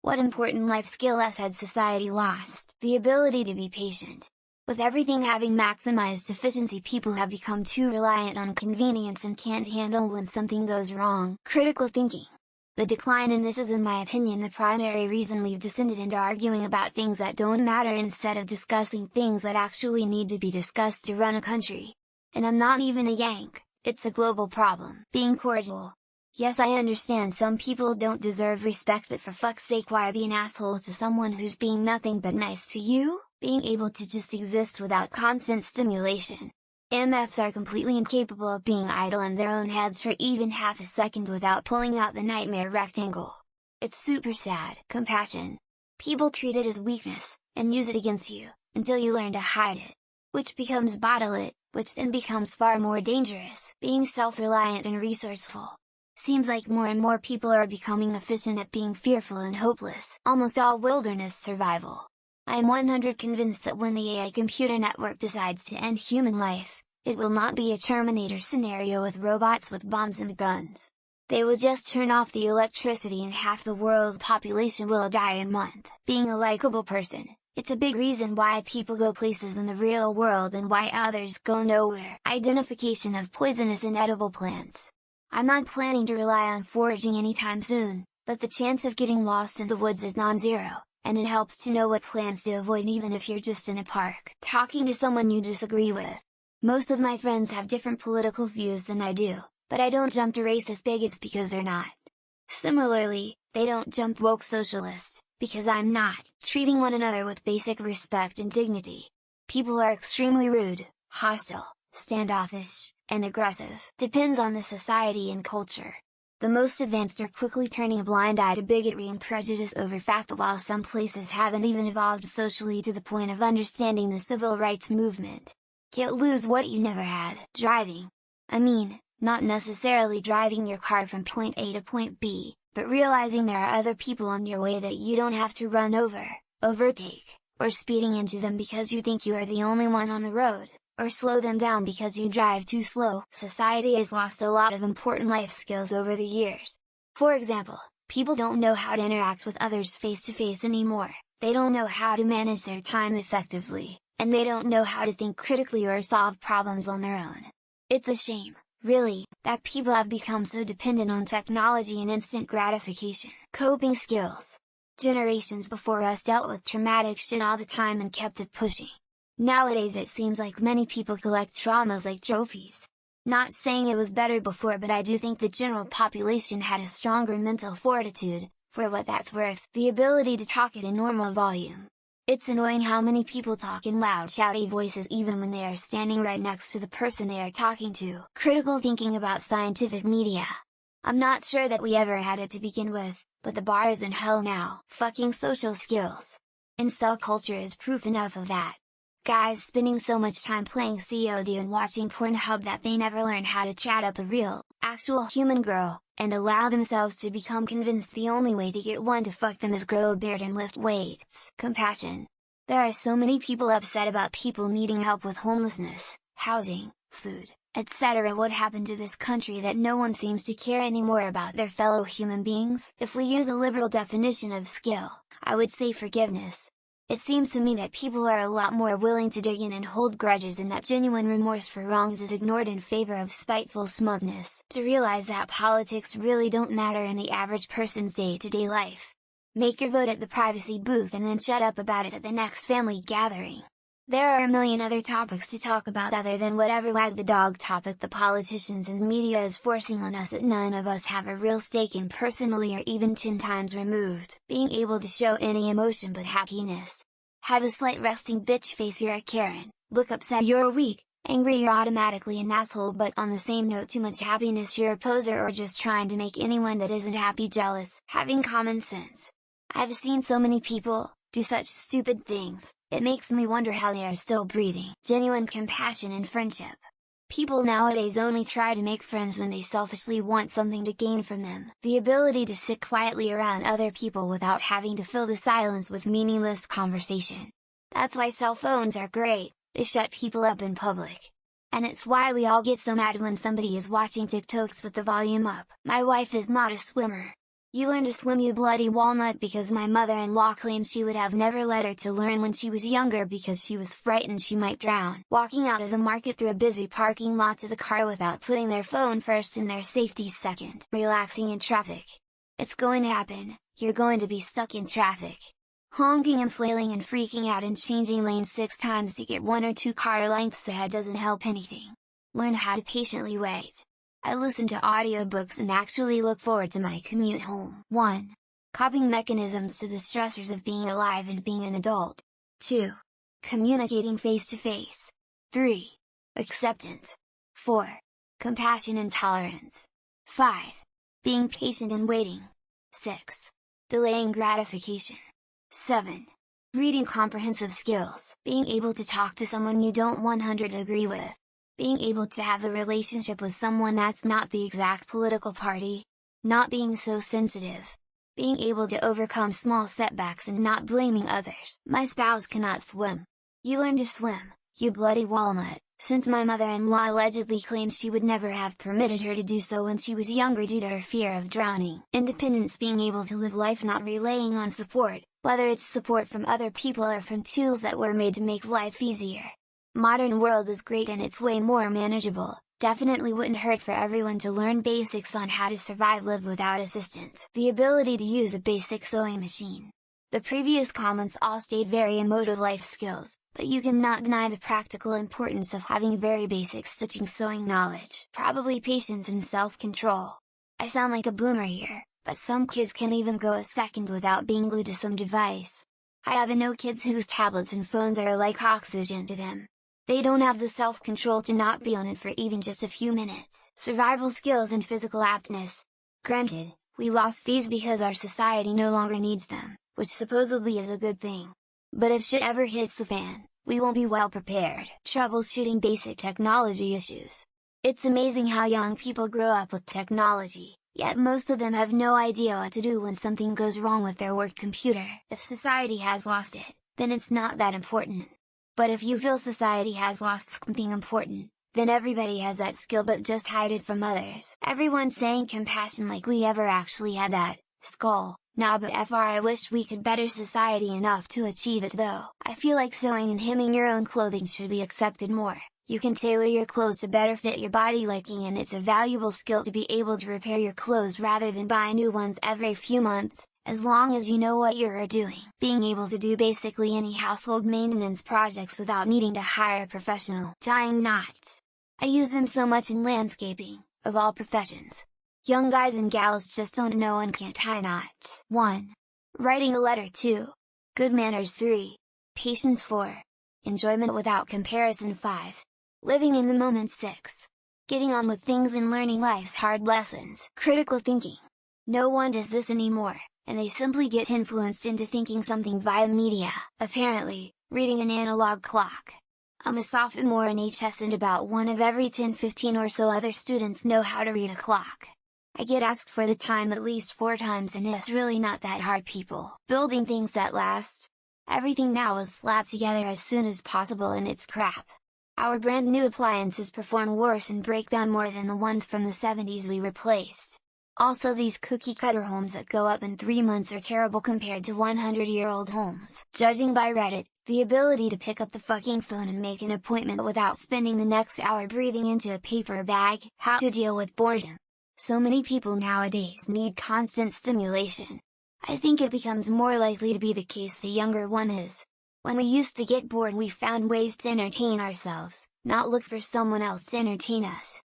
What important life skill has society lost? The ability to be patient. With everything having maximized efficiency, people have become too reliant on convenience and can't handle when something goes wrong. Critical thinking. The decline in this is, in my opinion, the primary reason we've descended into arguing about things that don't matter instead of discussing things that actually need to be discussed to run a country. And I'm not even a Yank, it's a global problem. Being cordial. Yes, I understand some people don't deserve respect, but for fuck's sake, why be an asshole to someone who's being nothing but nice to you? Being able to just exist without constant stimulation. MFs are completely incapable of being idle in their own heads for even half a second without pulling out the nightmare rectangle. It's super sad. Compassion. People treat it as weakness, and use it against you, until you learn to hide it. Which becomes bottle it, which then becomes far more dangerous. Being self-reliant and resourceful. Seems like more and more people are becoming efficient at being fearful and hopeless. Almost all wilderness survival. I am 100% convinced that when the AI computer network decides to end human life, it will not be a Terminator scenario with robots with bombs and guns. They will just turn off the electricity and half the world's population will die in a month. Being a likable person, it's a big reason why people go places in the real world and why others go nowhere. Identification of poisonous and edible plants. I'm not planning to rely on foraging anytime soon, but the chance of getting lost in the woods is non-zero. And it helps to know what plants to avoid even if you're just in a park. Talking to someone you disagree with. Most of my friends have different political views than I do, but I don't jump to racist bigots because they're not. Similarly, they don't jump woke socialists, because I'm not. Treating one another with basic respect and dignity. People are extremely rude, hostile, standoffish, and aggressive. Depends on the society and culture. The most advanced are quickly turning a blind eye to bigotry and prejudice over fact, while some places haven't even evolved socially to the point of understanding the civil rights movement. Can't lose what you never had. Driving. I mean, not necessarily driving your car from point A to point B, but realizing there are other people on your way that you don't have to run over, overtake, or speeding into them because you think you are the only one on the road, or slow them down because you drive too slow. Society has lost a lot of important life skills over the years. For example, people don't know how to interact with others face to face anymore, they don't know how to manage their time effectively, and they don't know how to think critically or solve problems on their own. It's a shame, really, that people have become so dependent on technology and instant gratification. Coping skills. Generations before us dealt with traumatic shit all the time and kept it pushing. Nowadays it seems like many people collect traumas like trophies. Not saying it was better before, but I do think the general population had a stronger mental fortitude, for what that's worth. The ability to talk at a normal volume. It's annoying how many people talk in loud, shouty voices even when they are standing right next to the person they are talking to. Critical thinking about scientific media. I'm not sure that we ever had it to begin with, but the bar is in hell now. Fucking social skills. Incel culture is proof enough of that. Guys spending so much time playing COD and watching Pornhub that they never learn how to chat up a real, actual human girl, and allow themselves to become convinced the only way to get one to fuck them is grow a beard and lift weights. Compassion. There are so many people upset about people needing help with homelessness, housing, food, etc. What happened to this country that no one seems to care anymore about their fellow human beings? If we use a liberal definition of skill, I would say forgiveness. It seems to me that people are a lot more willing to dig in and hold grudges, and that genuine remorse for wrongs is ignored in favor of spiteful smugness. To realize that politics really don't matter in the average person's day-to-day life. Make your vote at the privacy booth and then shut up about it at the next family gathering. There are a million other topics to talk about other than whatever wag the dog topic the politicians and media is forcing on us that none of us have a real stake in personally or even 10 times removed. Being able to show any emotion but happiness. Have a slight resting bitch face, you're a Karen. Look upset, you're weak. Angry, you're automatically an asshole. But on the same note, too much happiness, you're a poser or just trying to make anyone that isn't happy jealous. Having common sense. I've seen so many people do such stupid things. It makes me wonder how they are still breathing. Genuine compassion and friendship. People nowadays only try to make friends when they selfishly want something to gain from them. The ability to sit quietly around other people without having to fill the silence with meaningless conversation. That's why cell phones are great, they shut people up in public. And it's why we all get so mad when somebody is watching TikToks with the volume up. My wife is not a swimmer. You learn to swim, you bloody walnut, because my mother-in-law claims she would have never let her to learn when she was younger because she was frightened she might drown. Walking out of the market through a busy parking lot to the car without putting their phone first and their safety second. Relaxing in traffic. It's going to happen, you're going to be stuck in traffic. Honking and flailing and freaking out and changing lanes 6 times to get 1 or 2 car lengths ahead doesn't help anything. Learn how to patiently wait. I listen to audiobooks and actually look forward to my commute home. 1. Coping mechanisms to the stressors of being alive and being an adult. 2. Communicating face to face. 3. Acceptance. 4. Compassion and tolerance. 5. Being patient and waiting. 6. Delaying gratification. 7. Reading comprehensive skills. Being able to talk to someone you don't 100 agree with. Being able to have a relationship with someone that's not the exact political party. Not being so sensitive. Being able to overcome small setbacks and not blaming others. My spouse cannot swim. You learn to swim, you bloody walnut, since my mother-in-law allegedly claims she would never have permitted her to do so when she was younger due to her fear of drowning. Independence, being able to live life not relying on support, whether it's support from other people or from tools that were made to make life easier. Modern world is great and it's way more manageable, definitely wouldn't hurt for everyone to learn basics on how to survive live without assistance. The ability to use a basic sewing machine. The previous comments all state very emotive life skills, but you cannot deny the practical importance of having very basic stitching sewing knowledge. Probably patience and self-control. I sound like a boomer here, but some kids can't even go a second without being glued to some device. I even know kids whose tablets and phones are like oxygen to them. They don't have the self-control to not be on it for even just a few minutes. Survival skills and physical aptness. Granted, we lost these because our society no longer needs them, which supposedly is a good thing. But if shit ever hits the fan, we won't be well prepared. Troubleshooting basic technology issues. It's amazing how young people grow up with technology, yet most of them have no idea what to do when something goes wrong with their work computer. If society has lost it, then it's not that important. But if you feel society has lost something important, then everybody has that skill but just hide it from others. Everyone's saying compassion like we ever actually had that. Skull. Nah, but I wish we could better society enough to achieve it though. I feel like sewing and hemming your own clothing should be accepted more. You can tailor your clothes to better fit your body liking, and it's a valuable skill to be able to repair your clothes rather than buy new ones every few months, as long as you know what you're doing. Being able to do basically any household maintenance projects without needing to hire a professional. Tying knots. I use them so much in landscaping, of all professions. Young guys and gals just don't know and can't tie knots. 1. Writing a letter. 2. Good manners. 3. Patience. 4. Enjoyment without comparison. 5. Living in the moment. 6. Getting on with things and learning life's hard lessons. Critical thinking. No one does this anymore, and they simply get influenced into thinking something via media. Apparently, reading an analog clock. I'm a sophomore in HS and about 1 of every 10-15 or so other students know how to read a clock. I get asked for the time at least 4 times and it's really not that hard, people. Building things that last. Everything now is slapped together as soon as possible and it's crap. Our brand new appliances perform worse and break down more than the ones from the 70s we replaced. Also, these cookie cutter homes that go up in 3 months are terrible compared to 100-year-old homes. Judging by Reddit, the ability to pick up the fucking phone and make an appointment without spending the next hour breathing into a paper bag. How to deal with boredom. So many people nowadays need constant stimulation. I think it becomes more likely to be the case the younger one is. When we used to get bored, we found ways to entertain ourselves, not look for someone else to entertain us.